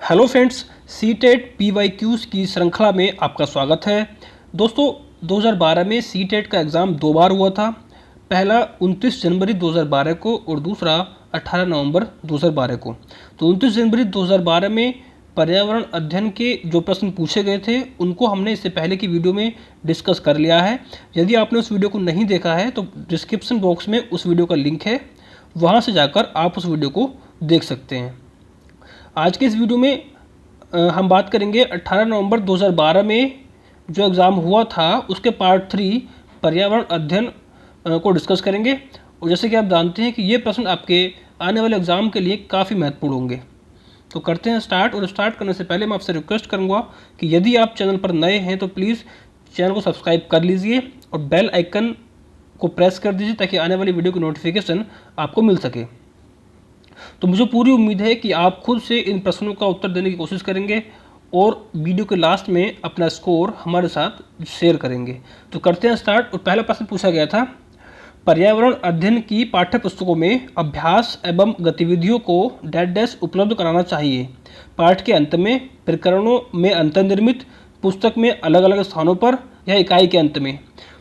Hello friends, CTET PYQs की श्रृंखला में आपका स्वागत है। दोस्तों, 2012 में सीटेट का एग्ज़ाम दो बार हुआ था। पहला 29 जनवरी 2012 को और दूसरा 18 नवंबर 2012 को। तो 29 जनवरी 2012 में पर्यावरण अध्ययन के जो प्रश्न पूछे गए थे उनको हमने इससे पहले की वीडियो में डिस्कस कर लिया है। यदि आपने उस वीडियो को नहीं देखा है तो डिस्क्रिप्शन बॉक्स में उस वीडियो का लिंक है, वहाँ से जाकर आप उस वीडियो को देख सकते हैं। आज के इस वीडियो में हम बात करेंगे 18 नवंबर 2012 में जो एग्ज़ाम हुआ था उसके पार्ट 3 पर्यावरण अध्ययन को डिस्कस करेंगे। और जैसे कि आप जानते हैं कि ये प्रश्न आपके आने वाले एग्ज़ाम के लिए काफ़ी महत्वपूर्ण होंगे। तो करते हैं स्टार्ट। और स्टार्ट करने से पहले मैं आपसे रिक्वेस्ट करूँगा कि यदि आप चैनल पर नए हैं तो प्लीज़ चैनल को सब्सक्राइब कर लीजिए और बेल आइकन को प्रेस कर दीजिए ताकि आने वाली वीडियो की नोटिफिकेशन आपको मिल सके। तो मुझे पूरी उम्मीद है कि आप खुद से इन प्रश्नों का उत्तर देने की कोशिश करेंगे और वीडियो के लास्ट में अपना स्कोर हमारे साथ शेयर करेंगे। तो करते हैं स्टार्ट। और पहला प्रश्न पूछा गया था, पर्यावरण अध्ययन की पाठ्य पुस्तकों में अभ्यास एवं गतिविधियों को डैश उपलब्ध कराना चाहिए। पाठ के अंत में, प्रकरणों में अंतर्निर्मित, पुस्तक में अलग अलग स्थानों पर या इकाई के अंत में।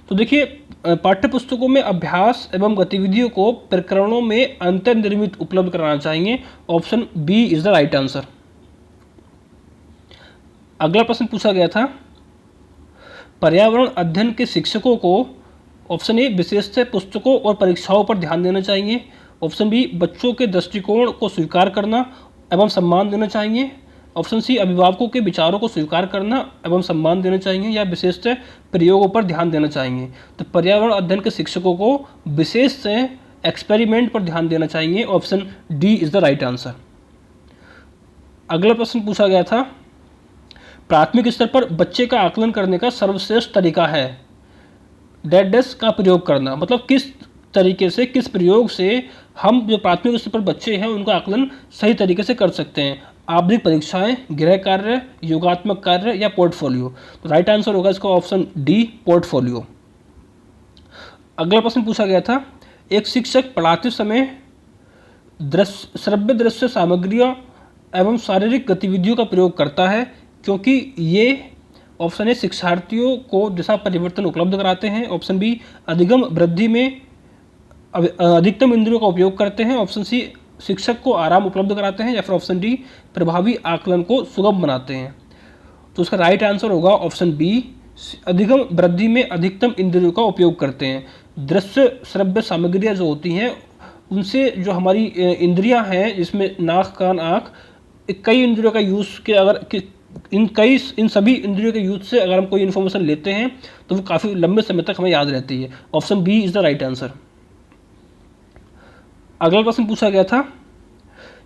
तो देखिए, पाठ्य पुस्तकों में अभ्यास एवं गतिविधियों को प्रकरणों में अंतर्निर्मित उपलब्ध कराना चाहिए। Option B is the right answer. अगला प्रश्न पूछा गया था, पर्यावरण अध्ययन के शिक्षकों को ऑप्शन ए विशेषतः पुस्तकों और परीक्षाओं पर ध्यान देना चाहिए। ऑप्शन बी बच्चों के दृष्टिकोण को स्वीकार करना एवं सम्मान देना चाहिए। ऑप्शन सी अभिभावकों के विचारों को स्वीकार करना एवं सम्मान देना चाहिए, या विशेषतः प्रयोगों पर ध्यान देना चाहिए। तो पर्यावरण अध्ययन के शिक्षकों को विशेषतः एक्सपेरिमेंट पर ध्यान देना चाहिए। Option D is the right answer. अगला प्रश्न पूछा गया था, प्राथमिक स्तर पर बच्चे का आकलन करने का सर्वश्रेष्ठ तरीका है डैश का प्रयोग करना। मतलब किस तरीके से, किस प्रयोग से हम जो प्राथमिक स्तर पर बच्चे हैं उनका आकलन सही तरीके से कर सकते हैं। आवधिक परीक्षाएं, गृह कार्य, योगात्मक कार्य या पोर्टफोलियो। तो राइट आंसर होगा इसका ऑप्शन डी, पोर्टफोलियो। अगला प्रश्न पूछा गया था, एक शिक्षक पढ़ाते समय श्रव्य दृश्य सामग्रियों एवं शारीरिक गतिविधियों का प्रयोग करता है क्योंकि ये ऑप्शन ए शिक्षार्थियों को दिशा परिवर्तन उपलब्ध कराते हैं। ऑप्शन बी अधिगम वृद्धि में अधिकतम इंद्रियों का उपयोग करते हैं। ऑप्शन सी शिक्षक को आराम उपलब्ध कराते हैं, या फिर ऑप्शन डी प्रभावी आकलन को सुगम बनाते हैं। तो उसका राइट आंसर होगा ऑप्शन बी, अधिगम वृद्धि में अधिकतम इंद्रियों का उपयोग करते हैं। दृश्य श्रव्य सामग्रियाँ जो होती हैं उनसे जो हमारी इंद्रियां हैं, जिसमें नाक, कान, आँख, कई इंद्रियों का यूज़ के अगर इन सभी इंद्रियों के यूज से अगर हम कोई इन्फॉर्मेशन लेते हैं तो वो काफ़ी लंबे समय तक हमें याद रहती है। Option B is the right answer. अगला प्रश्न पूछा गया था,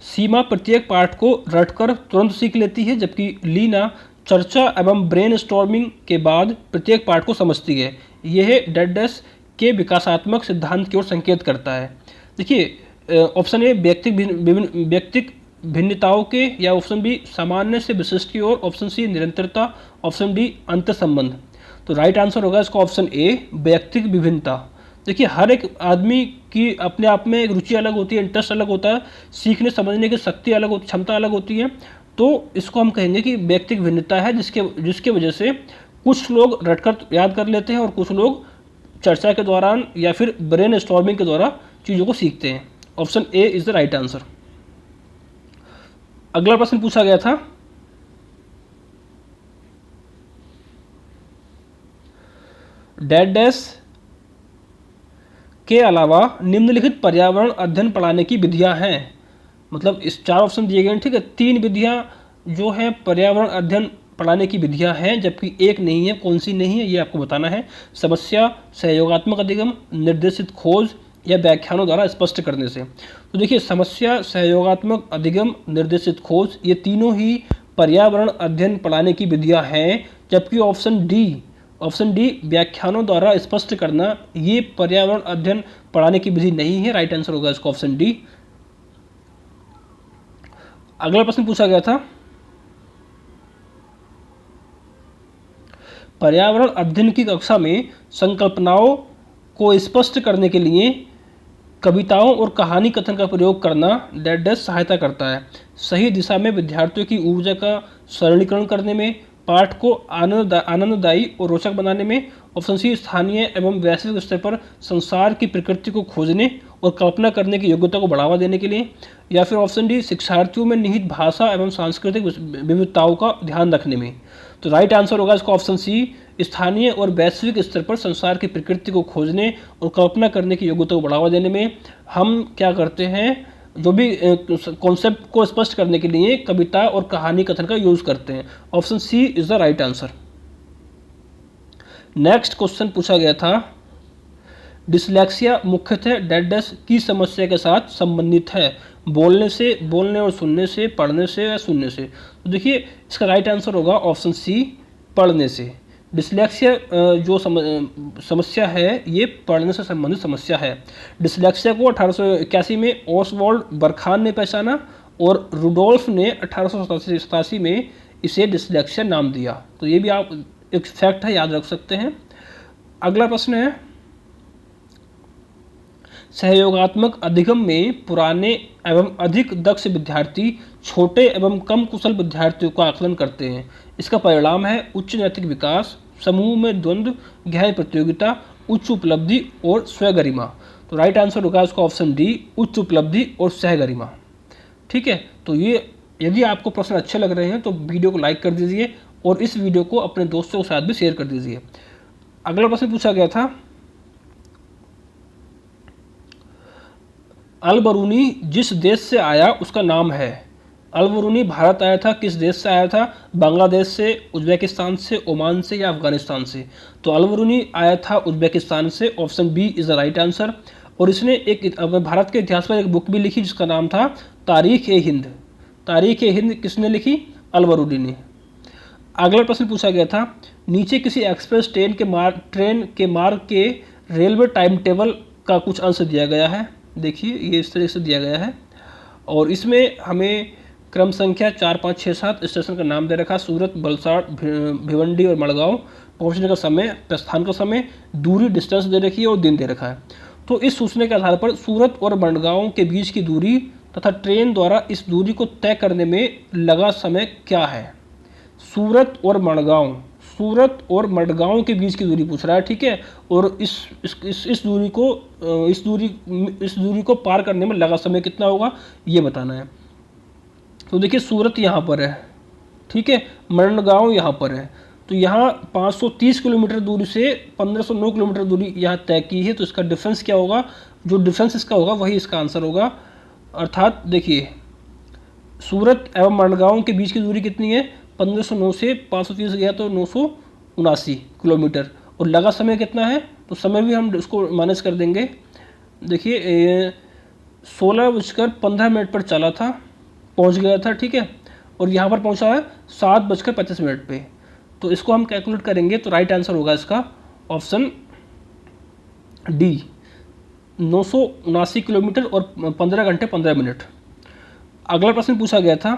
सीमा प्रत्येक पाठ को रटकर तुरंत सीख लेती है जबकि लीना चर्चा एवं ब्रेन स्टॉर्मिंग के बाद प्रत्येक पाठ को समझती है। यह डैश के विकासात्मक सिद्धांत की ओर संकेत करता है। देखिए, ऑप्शन ए व्यक्तिक भिन्नताओं के, या ऑप्शन बी सामान्य से विशिष्ट की ओर। ऑप्शन सी निरंतरता। ऑप्शन डी अंतर संबंध। तो राइट आंसर होगा इसका ऑप्शन ए, व्यक्तिक विभिन्नता। देखिए, हर एक आदमी की अपने आप में एक रुचि अलग होती है, इंटरेस्ट अलग होता है, सीखने समझने की शक्ति अलग होती, क्षमता अलग होती है। तो इसको हम कहेंगे कि व्यक्तिक भिन्नता है, जिसके वजह से कुछ लोग रटकर याद कर लेते हैं और कुछ लोग चर्चा के दौरान या फिर ब्रेन स्टॉर्मिंग के द्वारा चीज़ों को सीखते हैं। Option A is the right answer. अगला प्रश्न पूछा गया था, डैश के अलावा निम्नलिखित पर्यावरण अध्ययन पढ़ाने की विधियां हैं। मतलब इस चार ऑप्शन दिए गए हैं, ठीक है। तीन विधियां जो हैं पर्यावरण अध्ययन पढ़ाने की विधियां हैं, जबकि एक नहीं है। कौन सी नहीं है ये आपको बताना है। समस्या, सहयोगात्मक अधिगम, निर्देशित खोज या व्याख्यानों द्वारा स्पष्ट करने से। तो देखिए, समस्या, सहयोगात्मक अधिगम, निर्देशित खोज, ये तीनों ही पर्यावरण अध्ययन पढ़ाने की विधियां हैं। जबकि ऑप्शन डी व्याख्यानों द्वारा स्पष्ट करना, ये पर्यावरण अध्ययन पढ़ाने की विधि नहीं है। राइट आंसर होगा इसका ऑप्शन डी। अगला प्रश्न पूछा गया था, पर्यावरण अध्ययन की कक्षा में संकल्पनाओं को स्पष्ट करने के लिए कविताओं और कहानी कथन का प्रयोग करना डैश डैश सहायता करता है। सही दिशा में विद्यार्थियों की ऊर्जा का सरलीकरण करने में, पाठ को आनंददायी और रोचक बनाने में। ऑप्शन सी, स्थानीय एवं वैश्विक स्तर पर संसार की प्रकृति को खोजने और कल्पना करने की योग्यता को बढ़ावा देने के लिए। या फिर ऑप्शन डी, शिक्षार्थियों में निहित भाषा एवं सांस्कृतिक विविधताओं का ध्यान रखने में। तो राइट आंसर होगा इसका ऑप्शन सी, स्थानीय और वैश्विक स्तर पर संसार की प्रकृति को खोजने और कल्पना करने की योग्यता को बढ़ावा देने में हम क्या करते हैं, जो भी कॉन्सेप्ट को स्पष्ट करने के लिए कविता और कहानी कथन का यूज करते हैं। Option C is the right answer. Next question पूछा गया था, डिसलेक्सिया मुख्यतः डैश डैश की समस्या के साथ संबंधित है, बोलने और सुनने से, पढ़ने से या सुनने से। तो देखिए इसका राइट आंसर होगा ऑप्शन सी, पढ़ने से। डिसलेक्सिया जो समस्या है ये पढ़ने से संबंधित समस्या है। डिसलेक्सिया को 1881 में ओसवाल्ड बरखान ने पहचाना और रुडोल्फ ने 1887 में इसे डिसलेक्सिया नाम दिया। तो ये भी आप एक फैक्ट है, याद रख सकते हैं। अगला प्रश्न है, सहयोगात्मक अधिगम में पुराने एवं अधिक दक्ष विद्यार्थी छोटे एवं कम कुशल विद्यार्थियों का आकलन करते हैं। इसका परिणाम है उच्च नैतिक विकास, समूह में द्वंद्व, गहरी प्रतियोगिता, उच्च उपलब्धि और स्वगरिमा। तो राइट आंसर होगा इसका ऑप्शन डी, उच्च उपलब्धि और सहगरिमा। ठीक है, तो ये यदि आपको प्रश्न अच्छे लग रहे हैं तो वीडियो को लाइक कर दीजिए और इस वीडियो को अपने दोस्तों के साथ भी शेयर कर दीजिए। अगला प्रश्न पूछा गया था, अल बरूनी जिस देश से आया उसका नाम है। अल बरूनी भारत आया था, किस देश से आया था? बांग्लादेश से, उज्बेकिस्तान से, ओमान से या अफगानिस्तान से? तो अल बरूनी आया था उज्बेकिस्तान से। Option B is the right answer. और इसने एक भारत के इतिहास पर एक बुक भी लिखी जिसका नाम था तारीख ए हिंद। तारीख ए हिंद किसने लिखी? अल बरूनी ने। अगला प्रश्न पूछा गया था, नीचे किसी एक्सप्रेस ट्रेन के मार्ग के रेलवे टाइम टेबल का कुछ अंश दिया गया है। देखिए ये इस तरह से दिया गया है और इसमें हमें क्रम संख्या 4, 5, 6, 7 स्टेशन का नाम दे रखा, सूरत, वलसाड़, भिवंडी और मड़गांव। पहुंचने का समय, प्रस्थान का समय, दूरी डिस्टेंस दे रखी है और दिन दे रखा है। तो इस सूचना के आधार पर सूरत और मड़गांव के बीच की दूरी तथा ट्रेन द्वारा इस दूरी को तय करने में लगा समय क्या है? सूरत और मडगांव के बीच की दूरी पूछ रहा है, ठीक है। और इस दूरी को पार करने में लगा समय कितना होगा ये बताना है। तो देखिए सूरत यहाँ पर है, ठीक है, मडगांव यहाँ पर है। तो यहाँ 530 किलोमीटर दूरी से 1509 किलोमीटर दूरी यहाँ तय की है। तो इसका डिफरेंस क्या होगा? जो डिफरेंस इसका होगा वही इसका आंसर होगा। अर्थात देखिए सूरत एवं मडगांव के बीच की दूरी कितनी है? 1509 से 530 गया तो 979 किलोमीटर। और लगा समय कितना है? तो समय भी हम इसको माइनस कर देंगे। देखिए 16:15 पर चला था, पहुंच गया था, ठीक है, और यहाँ पर पहुंचा है 7:35 पे। तो इसको हम कैलकुलेट करेंगे तो राइट आंसर होगा इसका ऑप्शन डी, 979 किलोमीटर और 15 घंटे 15 मिनट। अगला प्रश्न पूछा गया था,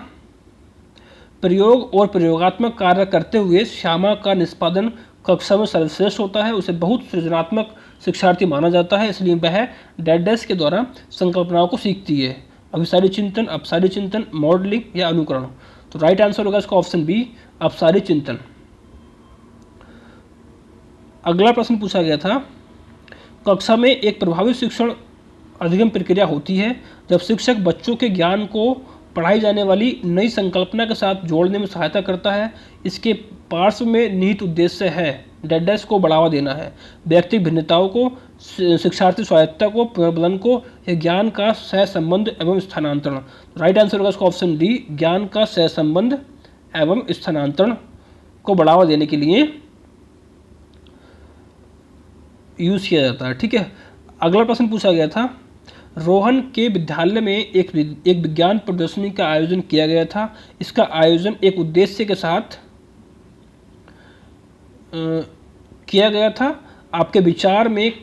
प्रयोग और प्रयोगात्मक कार्य करते हुए श्यामा का निष्पादन कक्षा में सर्वश्रेष्ठ होता है, उसे बहुत सृजनात्मक शिक्षार्थी माना जाता है, इसलिए वह डैश डैश के द्वारा संकल्पनाओं को सीखती है। अभिसारी चिंतन, अपसारी चिंतन, मॉडलिंग या अनुकरण। तो राइट आंसर होगा इसका ऑप्शन बी, अपसारी चिंतन। अगला प्रश्न पूछा गया था, कक्षा में एक प्रभावी शिक्षण अधिगम प्रक्रिया होती है जब शिक्षक बच्चों के ज्ञान को पढ़ाई जाने वाली नई संकल्पना के साथ जोड़ने में सहायता करता है। इसके पार्श्व में निहित उद्देश्य है डैश डैश को बढ़ावा देना है, व्यक्तिगत भिन्नताओं को, शिक्षार्थी स्वायत्तता को, पुनर्बलन को, या ज्ञान का सहसंबंध एवं स्थानांतरण। राइट आंसर होगा इसका ऑप्शन डी, ज्ञान का सहसंबंध एवं स्थानांतरण को बढ़ावा देने के लिए यूज किया जाता है, ठीक है। अगला प्रश्न पूछा गया था, रोहन के विद्यालय में एक विज्ञान प्रदर्शनी का आयोजन किया गया था। इसका आयोजन एक उद्देश्य के साथ किया गया था। आपके विचार में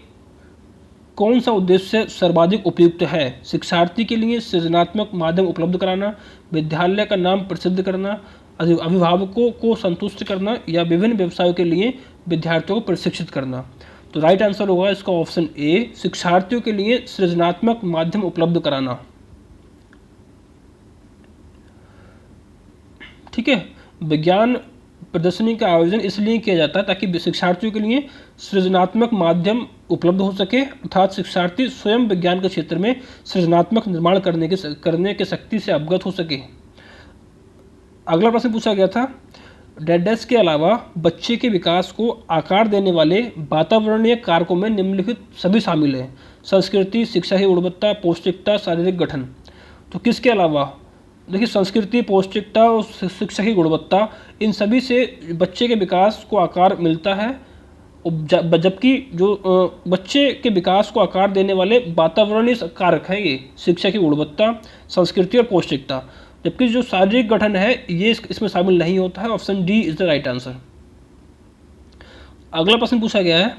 कौन सा उद्देश्य सर्वाधिक उपयुक्त है? शिक्षार्थी के लिए सृजनात्मक माध्यम उपलब्ध कराना, विद्यालय का नाम प्रसिद्ध करना, अभिभावकों को संतुष्ट करना, या विभिन्न व्यवसायों के लिए विद्यार्थियों को प्रशिक्षित करना। तो राइट आंसर होगा इसका ऑप्शन ए, शिक्षार्थियों के लिए सृजनात्मक माध्यम उपलब्ध कराना। ठीक है, विज्ञान प्रदर्शनी का आयोजन इसलिए किया जाता है ताकि शिक्षार्थियों के लिए सृजनात्मक माध्यम उपलब्ध हो सके, अर्थात शिक्षार्थी स्वयं विज्ञान के क्षेत्र में सृजनात्मक निर्माण करने के शक्ति से अवगत हो सके। अगला प्रश्न पूछा गया था, डेडेस के अलावा बच्चे के विकास को आकार देने वाले वातावरणीय कारकों में निम्नलिखित सभी शामिल हैं: संस्कृति, शिक्षा की गुणवत्ता, पौष्टिकता, शारीरिक गठन। तो किसके अलावा? देखिए, संस्कृति, पौष्टिकता और शिक्षा की गुणवत्ता, इन सभी से बच्चे के विकास को आकार मिलता है। जबकि जो बच्चे के विकास को आकार देने वाले वातावरणीय कारक हैं ये शिक्षा की गुणवत्ता, संस्कृति और पौष्टिकता। जबकि जो शारीरिक गठन है ये इसमें शामिल नहीं होता है। Option D is the right answer. अगला प्रश्न पूछा गया है,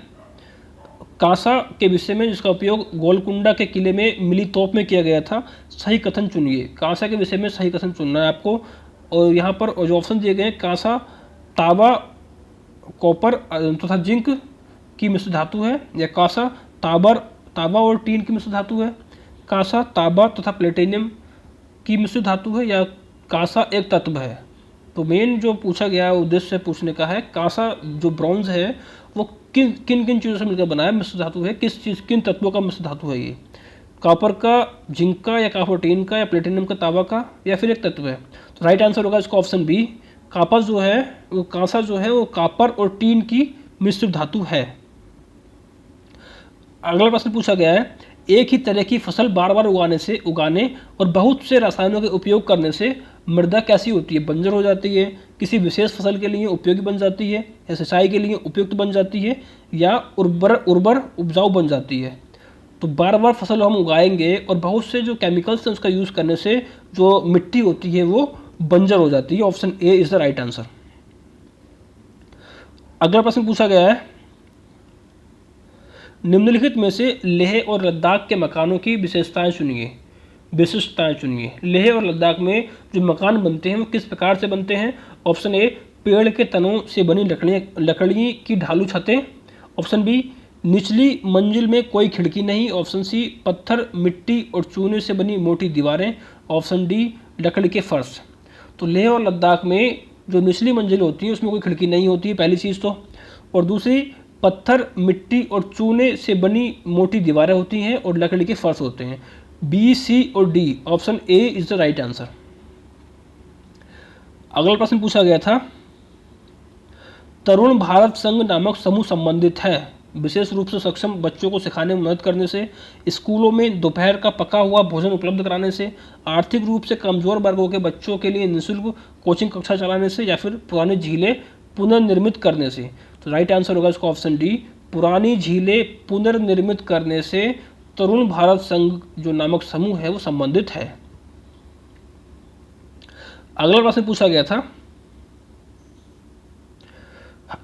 कांसा के विषय में जिसका उपयोग गोलकुंडा के किले में मिली तोप में किया गया था, सही कथन चुनिए। कांसा के विषय में सही कथन चुनना है आपको। और यहाँ पर जो ऑप्शन दिए गए हैं, कांसा तांबा, कॉपर तथा जिंक की मिश्र धातु है, या कांसा तांबा और टीन की मिश्र धातु है, कांसा तांबा तथा प्लेटिनियम की मिश्र धातु है, या कांसा एक तत्व है। तो मेन जो पूछा गया उद्देश्य पूछने का है, कांसा जो ब्रॉन्ज है वो किन किन किन चीज़ों से मिलकर बना है, मिश्र धातु है, किन तत्वों का मिश्र धातु है ये, कॉपर का, जिंक का, या कॉपर टीन का, या प्लेटिनियम का, तांबा का, या फिर एक तत्व है। तो राइट आंसर होगा इसका ऑप्शन बी, कांसा जो है वो कॉपर और टीन की मिश्र धातु है। अगला प्रश्न पूछा गया है, एक ही तरह की फसल बार बार उगाने और बहुत से रसायनों के उपयोग करने से मृदा कैसी होती है? बंजर हो जाती है, किसी विशेष फसल के लिए उपयोगी बन जाती है, या सिंचाई के लिए उपयुक्त बन जाती है, या उर्वर उपजाऊ बन जाती है। तो बार बार फसल हम उगाएंगे और बहुत से जो केमिकल्स हैं उसका यूज़ करने से जो मिट्टी होती है वो बंजर हो जाती है। Option A is the right answer. अगला प्रश्न पूछा गया है, निम्नलिखित में से लेह और लद्दाख के मकानों की विशेषताएं चुनिए। लेह और लद्दाख में जो मकान बनते हैं वो किस प्रकार से बनते हैं? ऑप्शन ए, पेड़ के तनों से बनी लकड़ी की ढालू छतें। ऑप्शन बी, निचली मंजिल में कोई खिड़की नहीं। ऑप्शन सी, पत्थर, मिट्टी और चूने से बनी मोटी दीवारें। ऑप्शन डी, लकड़ी के फर्श। तो लेह और लद्दाख में जो निचली मंजिल होती है उसमें कोई खिड़की नहीं होती है, पहली चीज़ तो। और दूसरी, पत्थर, मिट्टी और चूने से बनी मोटी दीवारें होती हैं और लकड़ी के फर्श होते हैं। बी, सी और D, option A is the right answer. अगला प्रश्न पूछा गया था, तरुण भारत संघ नामक समूह संबंधित है विशेष रूप से सक्षम बच्चों को सिखाने में मदद करने से, स्कूलों में दोपहर का पका हुआ भोजन उपलब्ध कराने से, आर्थिक रूप से कमजोर वर्गों के बच्चों के लिए निःशुल्क कोचिंग कक्षा चलाने से, या फिर पुरानी झीलें पुनर्निर्मित करने से। तो राइट आंसर होगा इसका ऑप्शन डी, पुरानी झीलें पुनर्निर्मित करने से तरुण भारत संघ जो नामक समूह है वो संबंधित है। अगला प्रश्न पूछा गया था,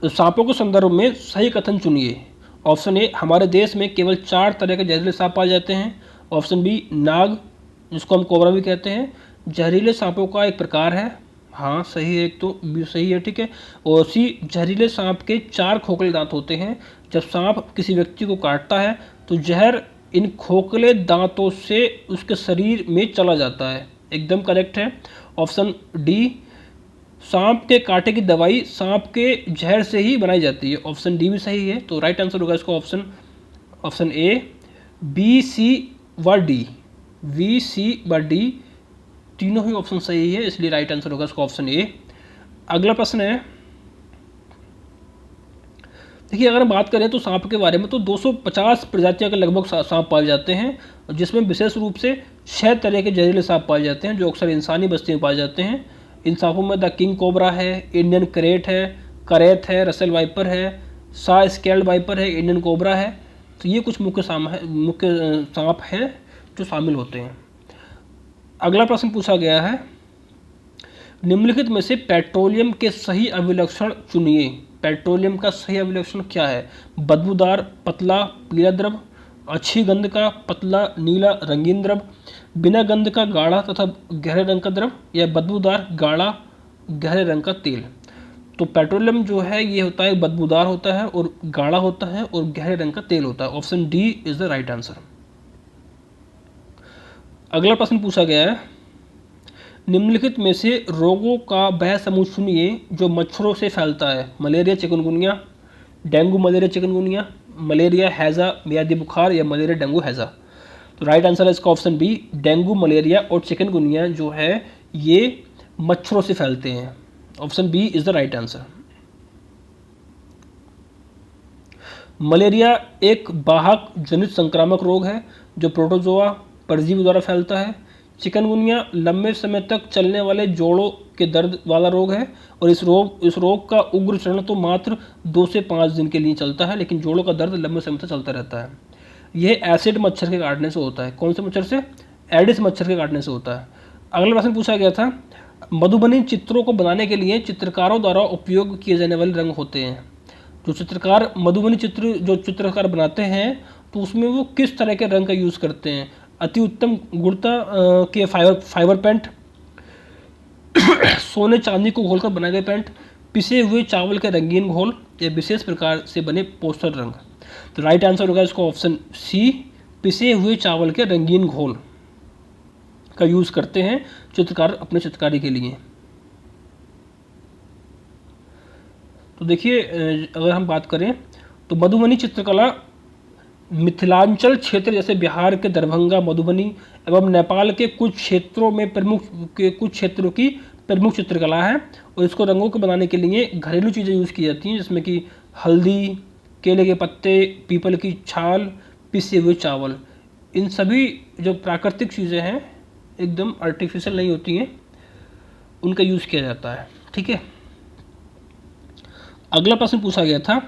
सांपों के संदर्भ में सही कथन चुनिए। ऑप्शन ए, हमारे देश में केवल 4 तरह के जहरीले सांप पाए जाते हैं। ऑप्शन बी, नाग जिसको हम कोबरा भी कहते हैं जहरीले सांपों का एक प्रकार है। हाँ सही है, एक तो भी सही है, ठीक है। और सी, जहरीले सांप के 4 खोखले दांत होते हैं। जब सांप किसी व्यक्ति को काटता है तो जहर इन खोखले दांतों से उसके शरीर में चला जाता है। एकदम करेक्ट है। ऑप्शन डी, सांप के कांटे की दवाई सांप के जहर से ही बनाई जाती है। ऑप्शन डी भी सही है। तो राइट आंसर होगा इसका ऑप्शन ए, बी, सी व डी। बी, सी व डी तीनों ही ऑप्शन सही है, इसलिए राइट आंसर होगा इसका ऑप्शन ए। अगला प्रश्न है, देखिए अगर बात करें तो सांप के बारे में तो 250 प्रजातियों के लगभग सांप पाए जाते हैं, जिसमें विशेष रूप से 6 तरह के जहरीले सांप पाए जाते हैं जो अक्सर इंसानी बस्ती में पाए जाते हैं। इन सांपों में द किंग कोबरा है, इंडियन करेट है, करेत है, रसेल वाइपर है, सा स्केल्ड वाइपर है, इंडियन कोबरा है। तो ये कुछ मुख्य सांप हैं जो शामिल होते हैं। अगला प्रश्न पूछा गया है, निम्नलिखित में से पेट्रोलियम के सही अभिलक्षण चुनिए। पेट्रोलियम का सही अभिलक्षण क्या है? बदबूदार पतला पीला द्रव, अच्छी गंध का पतला नीला रंगीन द्रव, बिना गंध का गाढ़ा तथा गहरे रंग का द्रव, या बदबूदार गाढ़ा गहरे रंग का तेल। तो पेट्रोलियम जो है ये होता है बदबूदार होता है और गाढ़ा होता है और गहरे रंग का तेल होता है। Option D is the right answer. अगला प्रश्न पूछा गया है, निम्नलिखित में से रोगों का वह समूह चुनिए जो मच्छरों से फैलता है। Malaria, chikungunya, dengue malaria chikungunya, malaria हैज़ा मियादी बुखार या मलेरिया डेंगू हैज़ा। तो राइट आंसर है इसका ऑप्शन बी, डेंगू मलेरिया और चिकनगुनिया जो है ये मच्छरों से फैलते हैं। Option B is the right answer. Malaria एक वाहक जनित संक्रामक रोग है जो प्रोटोजोआ परजीवी द्वारा फैलता है। चिकनगुनिया लंबे समय तक चलने वाले जोड़ों के दर्द वाला रोग है और इस रोग का उग्र चरण तो मात्र 2 से 5 दिन के लिए चलता है, लेकिन जोड़ों का दर्द लंबे समय तक चलता रहता है। यह एसिड मच्छर के काटने से होता है। कौन से मच्छर से? एडिस मच्छर के काटने से होता है। अगला प्रश्न पूछा गया था, मधुबनी चित्रों को बनाने के लिए चित्रकारों द्वारा उपयोग किए जाने वाले रंग होते हैं। जो चित्रकार मधुबनी चित्रकार बनाते हैं तो उसमें वो किस तरह के रंग का यूज़ करते हैं? अति उत्तम गुणवत्ता के फाइबर पेंट, सोने चांदी को घोलकर बनाए गए पेंट, पिसे हुए चावल के रंगीन घोल या विशेष प्रकार से बने पोस्टर रंग। तो राइट आंसर होगा इसको ऑप्शन सी, पिसे हुए चावल के रंगीन घोल का यूज़ करते हैं चित्रकार अपने चित्रकारी के लिए। तो देखिए अगर हम बात करें तो मधुबनी चित्रकला मिथिलांचल क्षेत्र जैसे बिहार के दरभंगा, मधुबनी एवं नेपाल के कुछ क्षेत्रों की प्रमुख चित्रकला है और इसको रंगों को बनाने के लिए घरेलू चीज़ें यूज़ की जाती हैं, जिसमें कि हल्दी, केले के पत्ते, पीपल की छाल, पिसे हुए चावल। इन सभी जो प्राकृतिक चीज़ें हैं एकदम आर्टिफिशियल नहीं होती हैं, उनका यूज़ किया जाता है। ठीक है। अगला प्रश्न पूछा गया था,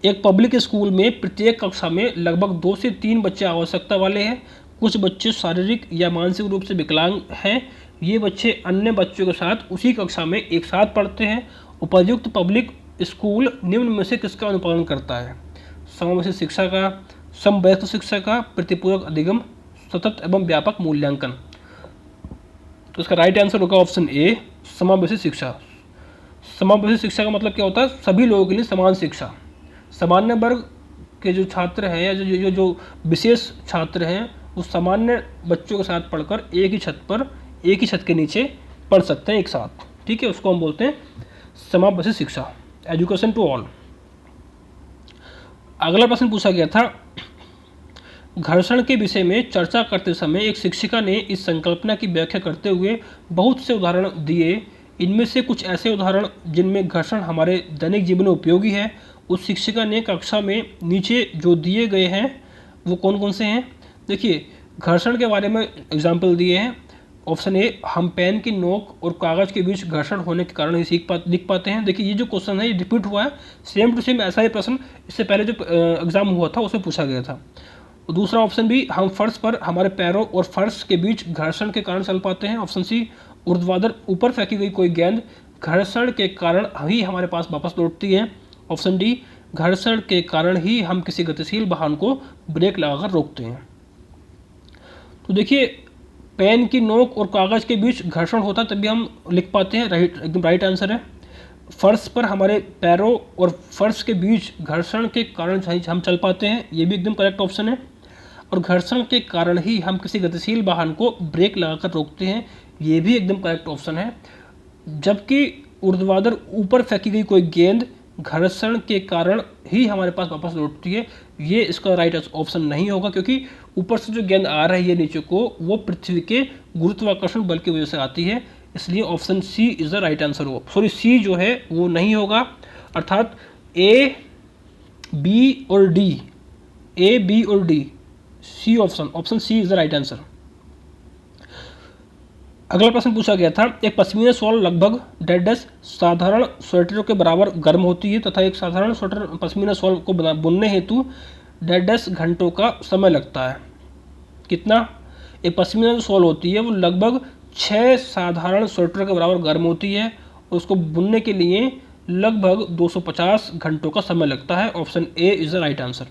एक पब्लिक स्कूल में प्रत्येक कक्षा में लगभग 2 से 3 बच्चे आवश्यकता वाले हैं। कुछ बच्चे शारीरिक या मानसिक रूप से विकलांग हैं। ये बच्चे अन्य बच्चों के साथ उसी कक्षा में एक साथ पढ़ते हैं। उपयुक्त पब्लिक स्कूल निम्न में से किसका अनुपालन करता है? समावेशी शिक्षा का, समवयस्क शिक्षा का, प्रतिपूरक अधिगम, सतत एवं व्यापक मूल्यांकन। तो इसका राइट आंसर होगा ऑप्शन ए, समावेशी शिक्षा। समावेशी शिक्षा का मतलब क्या होता है? सभी लोगों के लिए समान शिक्षा। सामान्य वर्ग के जो छात्र हैं या जो विशेष छात्र हैं वो सामान्य बच्चों के साथ पढ़कर एक ही छत के नीचे पढ़ सकते हैं एक साथ। ठीक है, उसको हम बोलते हैं समावेशी शिक्षा, एजुकेशन टू ऑल। अगला प्रश्न पूछा गया था, घर्षण के विषय में चर्चा करते समय एक शिक्षिका ने इस संकल्पना की व्याख्या करते हुए बहुत से उदाहरण दिए। इनमें से कुछ ऐसे उदाहरण जिनमें घर्षण हमारे दैनिक जीवन में उपयोगी है, उस शिक्षिका ने कक्षा में नीचे जो दिए गए हैं वो कौन कौन से हैं? देखिए घर्षण के बारे में एग्जाम्पल दिए हैं। ऑप्शन ए, हम पेन की नोक और कागज़ के बीच घर्षण होने के कारण ही लिख पाते हैं। देखिए ये जो क्वेश्चन है ये रिपीट हुआ है, सेम टू सेम ऐसा ही प्रश्न इससे पहले जो एग्जाम हुआ था उसमें पूछा गया था। दूसरा ऑप्शन भी, हम फर्श पर हमारे पैरों और फर्श के बीच घर्षण के कारण चल पाते हैं। ऑप्शन सी, ऊर्ध्वाधर ऊपर फेंकी गई कोई गेंद घर्षण के कारण ही हमारे पास वापस लौटती है। ऑप्शन डी, घर्षण के कारण ही हम किसी गतिशील वाहन को ब्रेक लगाकर रोकते हैं। तो देखिए पेन की नोक और कागज़ के बीच घर्षण होता है तभी हम लिख पाते हैं, एकदम राइट आंसर है। फर्श पर हमारे पैरों और फर्श के बीच घर्षण के कारण हम चल पाते हैं, ये भी एकदम करेक्ट ऑप्शन है। और घर्षण के कारण ही हम किसी गतिशील वाहन को ब्रेक लगाकर रोकते हैं, ये भी एकदम करेक्ट ऑप्शन है। जबकि ऊर्ध्वाधर ऊपर फेंकी गई कोई गेंद घर्षण के कारण ही हमारे पास वापस लौटती है, ये इसका राइट ऑप्शन नहीं होगा, क्योंकि ऊपर से जो गेंद आ रही है नीचे को वो पृथ्वी के गुरुत्वाकर्षण बल की वजह से आती है, इसलिए option C is the right answer होगा। सॉरी, सी जो है वो नहीं होगा, अर्थात ए, बी और डी, ए, बी और D, C option C is the right answer. अगला प्रश्न पूछा गया था, एक पश्मीना शॉल लगभग डैश साधारण स्वेटरों के बराबर गर्म होती है तथा एक साधारण स्वेटर पश्मीना शॉल को बुनने हेतु डैश घंटों का समय लगता है। कितना? एक पश्मीना जो शॉल होती है वो लगभग 6 साधारण स्वेटर के बराबर गर्म होती है और उसको बुनने के लिए लगभग 250 घंटों का समय लगता है। Option A is the right answer.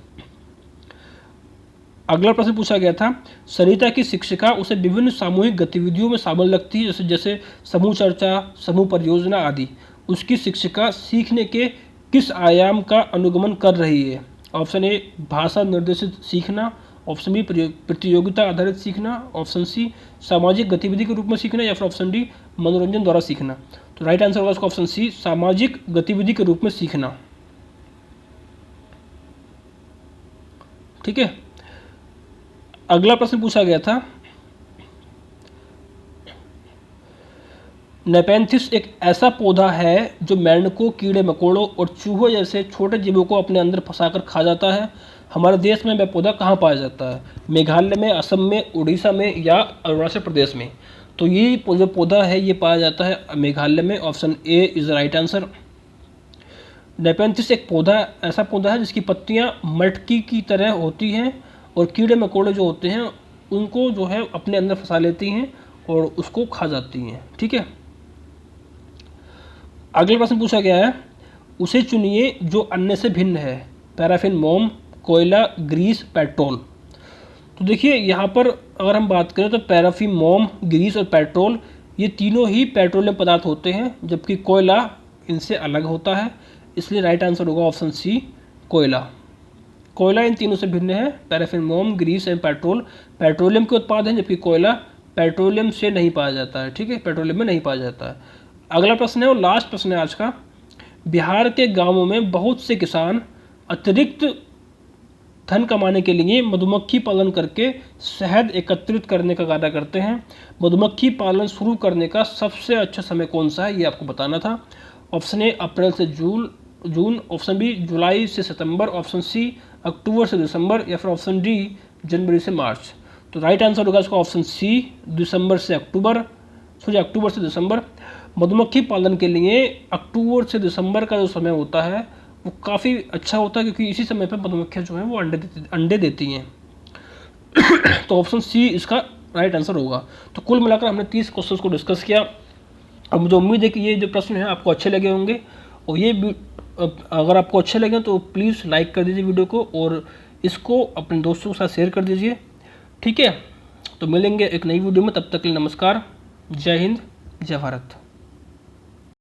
अगला प्रश्न पूछा गया था, सरिता की शिक्षिका उसे विभिन्न सामूहिक गतिविधियों में शामिल रखती है, जैसे समूह चर्चा, समूह परियोजना आदि। उसकी शिक्षिका सीखने के किस आयाम का अनुगमन कर रही है? ऑप्शन ए भाषा निर्देशित सीखना, ऑप्शन बी प्रतियोगिता आधारित सीखना, ऑप्शन सी सामाजिक गतिविधि के रूप में सीखना, या फिर ऑप्शन डी मनोरंजन द्वारा सीखना। तो राइट आंसर होगा इसका ऑप्शन सी सामाजिक गतिविधि के रूप में सीखना। ठीक है, अगला प्रश्न पूछा गया था, नेपेंथिस एक ऐसा पौधा है जो मेंढकों, कीड़े मकोड़ों और चूहों जैसे छोटे जीवों को अपने अंदर फंसाकर खा जाता है। हमारे देश में वह पौधा कहाँ पाया जाता है? मेघालय में, असम में, उड़ीसा में या अरुणाचल प्रदेश में? तो ये जो पौधा है ये पाया जाता है मेघालय में। Option A is the right answer. Nepenthes एक पौधा, ऐसा पौधा है जिसकी पत्तियां मटकी की तरह होती हैं और कीड़े मकोड़े जो होते हैं उनको जो है अपने अंदर फंसा लेती हैं और उसको खा जाती हैं। ठीक है, अगला प्रश्न पूछा गया है, उसे चुनिए जो अन्य से भिन्न है। पैराफिन, मोम, कोयला, ग्रीस, पेट्रोल। तो देखिए यहाँ पर अगर हम बात करें तो पैराफिन, मोम, ग्रीस और पेट्रोल ये तीनों ही पेट्रोलियम पदार्थ होते हैं, जबकि कोयला इनसे अलग होता है। इसलिए राइट आंसर होगा ऑप्शन सी कोयला। कोयला इन तीनों से भिन्न है। पैराफिन, मोम, ग्रीस एंड पेट्रोल पेट्रोलियम के उत्पाद हैं, जबकि कोयला पेट्रोलियम से नहीं पाया जाता है। ठीक है, पेट्रोलियम में नहीं पाया जाता है। अगला प्रश्न है और लास्ट प्रश्न है आज का, बिहार के गांवों में बहुत से किसान अतिरिक्त धन कमाने के लिए मधुमक्खी पालन करके शहद एकत्रित करने का कार्य करते हैं। मधुमक्खी पालन शुरू करने का सबसे अच्छा समय कौन सा है, ये आपको बताना था। ऑप्शन ए अप्रैल से जून, ऑप्शन बी जुलाई से सितंबर, ऑप्शन सी अक्टूबर से दिसंबर, या फिर ऑप्शन डी जनवरी से मार्च। तो राइट आंसर होगा इसका ऑप्शन सी अक्टूबर से दिसंबर। मधुमक्खी पालन के लिए अक्टूबर से दिसंबर का जो समय होता है वो काफ़ी अच्छा होता है, क्योंकि इसी समय पर मधुमक्खियाँ जो हैं वो अंडे देती हैं। तो ऑप्शन सी इसका राइट आंसर होगा। तो कुल मिलाकर हमने 30 क्वेश्चंस को डिस्कस किया। अब मुझे उम्मीद है कि ये जो प्रश्न हैं आपको अच्छे लगे होंगे, और ये अगर आपको अच्छे लगे तो प्लीज़ लाइक कर दीजिए वीडियो को और इसको अपने दोस्तों के साथ शेयर कर दीजिए। ठीक है, तो मिलेंगे एक नई वीडियो में, तब तक के लिए नमस्कार, जय हिंद, जय भारत।